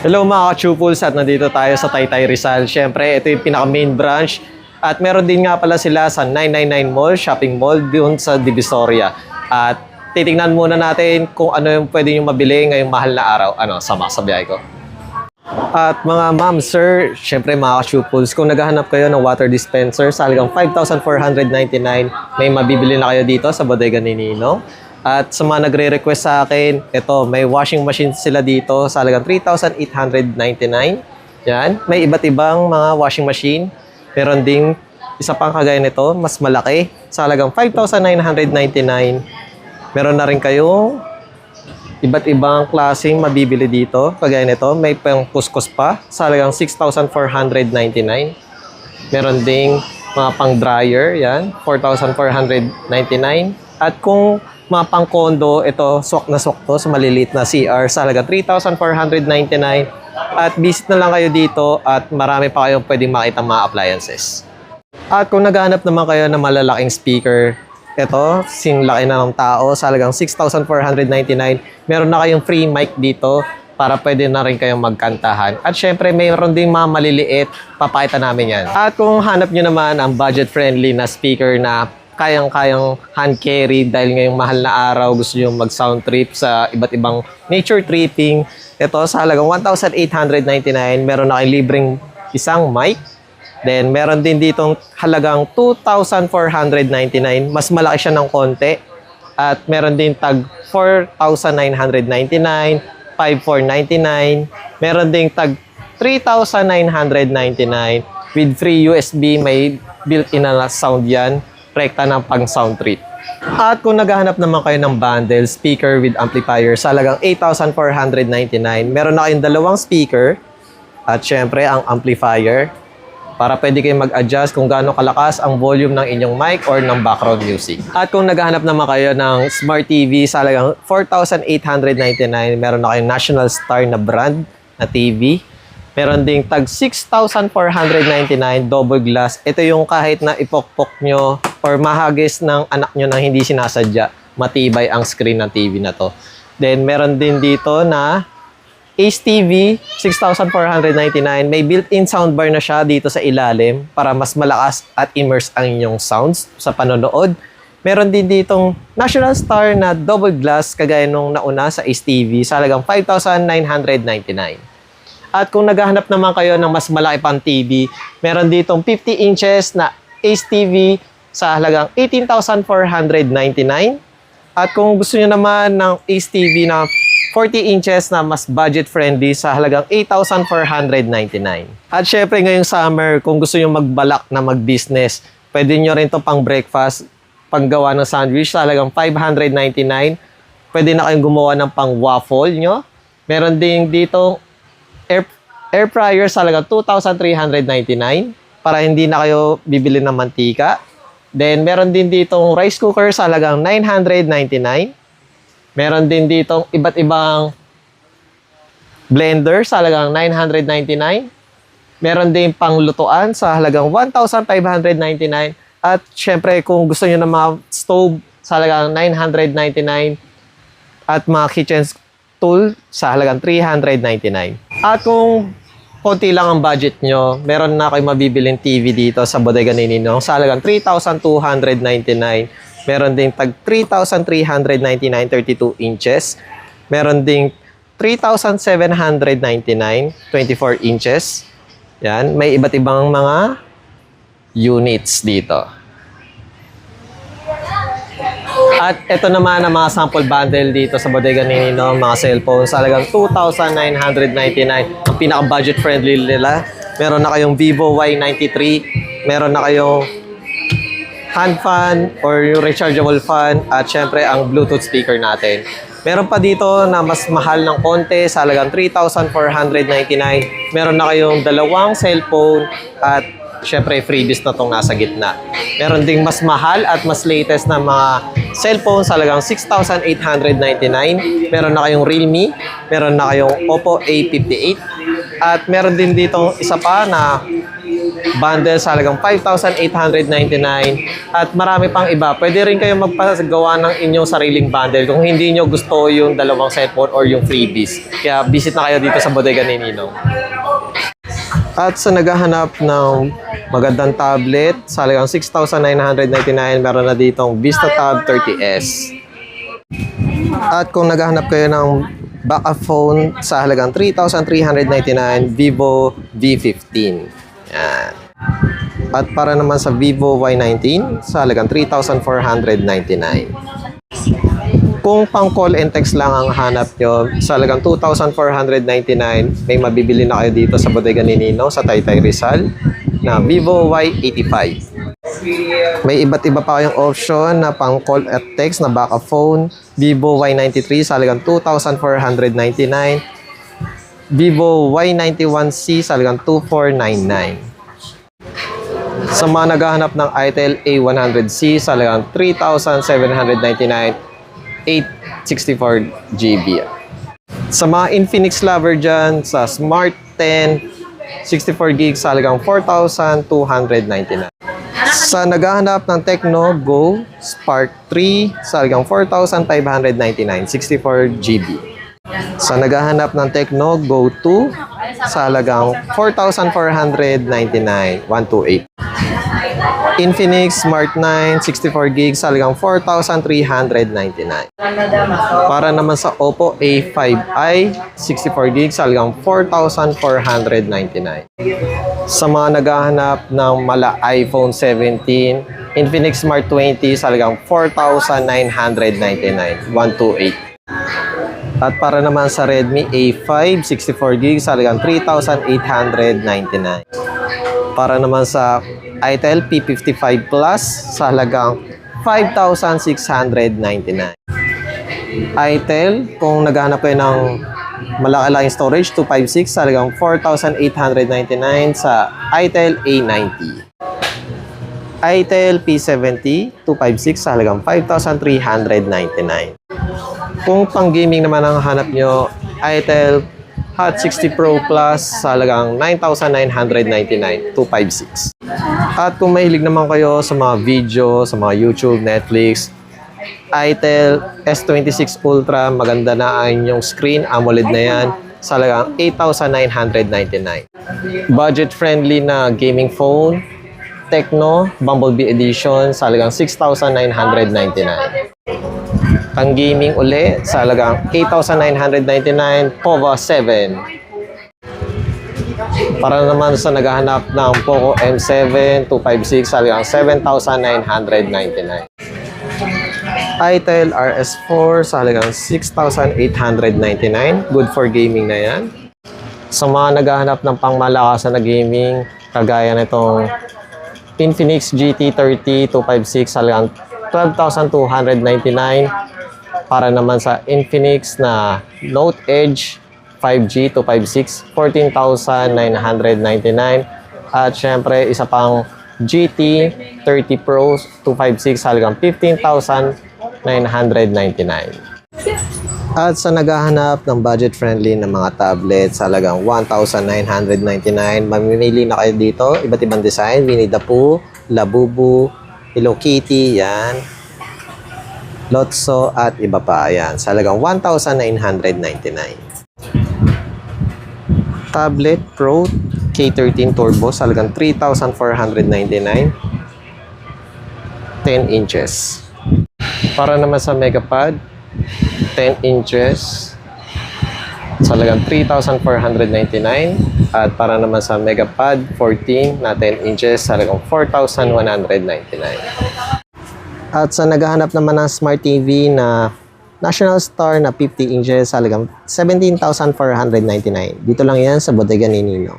Hello mga ka-Chupuls, at nandito tayo sa Taytay Rizal. Siyempre, ito yung pinaka-main branch. At meron din nga pala sila sa 999 Mall, shopping mall, doon sa Divisoria. At titingnan muna natin kung ano yung pwede nyo mabili ngayong mahal na araw. Sama sa biyahe ko. At mga ma'am, sir, siyempre mga ka-Chupuls, kung naghahanap kayo ng water dispenser sa halagang 5,499, may mabibili na kayo dito sa Bodega ni Ninong. At sa mga nagre-request sa akin, ito, may washing machine sila dito sa halagang 3,899. Yan, may iba't ibang mga washing machine. Meron ding isa pang kagaya nito, mas malaki, sa halagang 5,999. Meron na rin kayong iba't ibang klaseng mabibili dito. Kagaya nito, may pang kuskus pa sa halagang 6,499. Meron ding mga pang dryer, yan, 4,499. At kung mga pang condo, ito, swak na swak to sa maliliit na CR sa halagang 3,499. At visit na lang kayo dito at marami pa kayong pwedeng makita mga appliances. At kung naghahanap naman kayo ng malalaking speaker, ito, singlaki na ng tao sa halagang 6,499. Meron na kayong free mic dito para pwede na rin kayong magkantahan. At syempre, mayroon din mga maliliit, papakita namin yan. At kung hanap nyo naman ang budget-friendly na speaker na kayang-kayang hand carry dahil ngayong mahal na araw, gusto nyo mag-sound trip sa iba't ibang nature tripping, ito sa halagang 1,899, meron na kayong libreng isang mic. Then, meron din ditong halagang 2,499. Mas malaki siya ng konti. At meron din tag 4,999, 5,499. Meron din tag 3,999. With free USB, may built-in na sound yan. Rekta ng pang sound trip. At kung naghahanap naman kayo ng bundle, speaker with amplifier sa halagang 8,499, meron na kayong dalawang speaker at syempre ang amplifier para pwede kayong mag-adjust kung gaano kalakas ang volume ng inyong mic or ng background music. At kung naghahanap naman kayo ng smart TV sa halagang 4,899, meron na kayong National Star na brand na TV. Meron ding tag 6,499 double glass. Ito yung kahit na ipokpok nyo or mahagis ng anak nyo nang hindi sinasadya, matibay ang screen ng TV na to. Then meron din dito na Ace TV, 6,499. May built-in soundbar na siya dito sa ilalim para mas malakas at immerse ang inyong sounds sa panonood. Meron din ditong National Star na double glass kagaya nung nauna sa Ace TV sa halagang 5,999. At kung naghahanap naman kayo ng mas malaki pang TV, meron ditong 50 inches na Ace TV sa halagang 18,499. At kung gusto niyo naman ng Ace TV na 40 inches na mas budget-friendly sa halagang 8,499. At syempre ngayong summer, kung gusto niyo magbalak na mag-business, pwede niyo rin to pang breakfast, panggawa ng sandwich sa halagang 599. Pwede na kayong gumawa ng pang waffle nyo. Meron ding dito air fryer sa halagang 2,399 para hindi na kayo bibili ng mantika. Then, meron din ditong rice cooker sa halagang 999. Meron din ditong iba't ibang blender sa halagang 999. Meron din panglutuan sa halagang 1,599. At syempre, kung gusto nyo ng mga stove sa halagang 999 at mga kitchen tool sa halagang 399. At kung konti lang ang budget nyo, meron na kayo mabibiling TV dito sa Bodega ni Ninong sa halagang 3,299. Meron ding tag 3,399, 32 inches. Meron ding 3,799, 24 inches. Yan, may iba't ibang mga units dito. At ito naman ang mga sample bundle dito sa Bodega ni Ninong, mga cellphone sa halagang 2,999. Ang pinaka-budget friendly nila. Meron na kayong Vivo Y93, meron na kayong hand fan or yung rechargeable fan at syempre ang Bluetooth speaker natin. Meron pa dito na mas mahal ng konti sa halagang 3,499. Meron na kayong dalawang cellphone at syempre freebies na itong nasa gitna. Meron ding mas mahal at mas latest na mga cellphone sa halagang 6,899. Meron na kayong Realme, meron na kayong Oppo A58. At meron din dito isa pa na bundle sa halagang 5,899 at marami pang iba. Pwede rin kayo magpagawa ng inyong sariling bundle kung hindi nyo gusto yung dalawang cellphone or yung freebies. Kaya visit na kayo dito sa Bodega ni Ninong. At sa naghahanap ng magandang tablet sa halagang 6,999, meron na ditong VistaTab 30S. At kung naghahanap kayo ng backup phone sa halagang 3,399, Vivo V15. Yan. At para naman sa Vivo Y19 sa halagang 3,499. Kung pang call and text lang ang hanap nyo, sa halagang 2,499, may mabibili na kayo dito sa Bodega ni Ninong sa Taytay Rizal na Vivo Y85. May iba't iba pa kayong option na pang call at text na backup phone. Vivo Y93 sa halagang 2,499. Vivo Y91C sa halagang 2,499. Sa mga naghahanap ng Itel A100C sa halagang 3,799, 864GB. Sa mga Infinix lover dyan, sa Smart 10, 64GB sa halagang 4,299. Sa naghahanap ng Tecno Go Spark 3 sa halagang 4,599, 64GB. Sa naghahanap ng Tecno Go 2 sa halagang 4,499, 128. Infinix Smart 9, 64GB sa halagang 4,399. Para naman sa Oppo A5i, 64GB sa halagang 4,499. Sa mga naghahanap ng mala iPhone 17, Infinix Smart 20 sa halagang 4,999, 128. At para naman sa Redmi A5, 64GB sa halagang 3,899. Para naman sa Itel P55 Plus sa halagang 5,699. Itel, kung naghahanap kayo ng malaki-laking storage, 256 sa halagang 4,899 sa Itel A90. Itel P70, 256 sa halagang 5,399. Kung pang gaming naman ang hanap nyo, Itel Hot 60 Pro Plus sa halagang 9,999, 256. At kung mahilig naman kayo sa mga video, sa mga YouTube, Netflix, Itel S26 Ultra, maganda na ang inyong screen, AMOLED na yan, sa halagang 8,999. Budget-friendly na gaming phone, Tecno Bumblebee Edition sa halagang 6,999. Pang gaming uli sa halagang 8,999, POVA 7. Para naman sa naghahanap ng Poco M7 256 sa halagang 7,999. Itel RS4 sa halagang 6,899. Good for gaming na yan. Sa mga naghahanap ng pangmalakasan na gaming, kagaya nitong Infinix GT30 256 sa halagang 12,299. Para naman sa Infinix na Note Edge 5G 256, 14,999. At syempre, isa pang GT 30 Pro 256 halagang 15,999. At sa naghahanap ng budget-friendly na mga tablet sa halagang 1,999, mamimili na kayo dito. Iba't ibang design, Winnie the Pooh, Labubu, Hello Kitty, yan. Lotso at iba pa, yan. Sa halagang 1,999. Tablet Pro K13 Turbo sa halagang 3,499. 10 inches. Para naman sa Megapad, 10 inches sa halagang 3,499. At para naman sa Megapad 14 na 10 inches sa halagang 4,199. At sa naghahanap naman ng Smart TV na National Star na 50 inches sa halagang 17,499. Dito lang yan sa Bodega ni Ninong.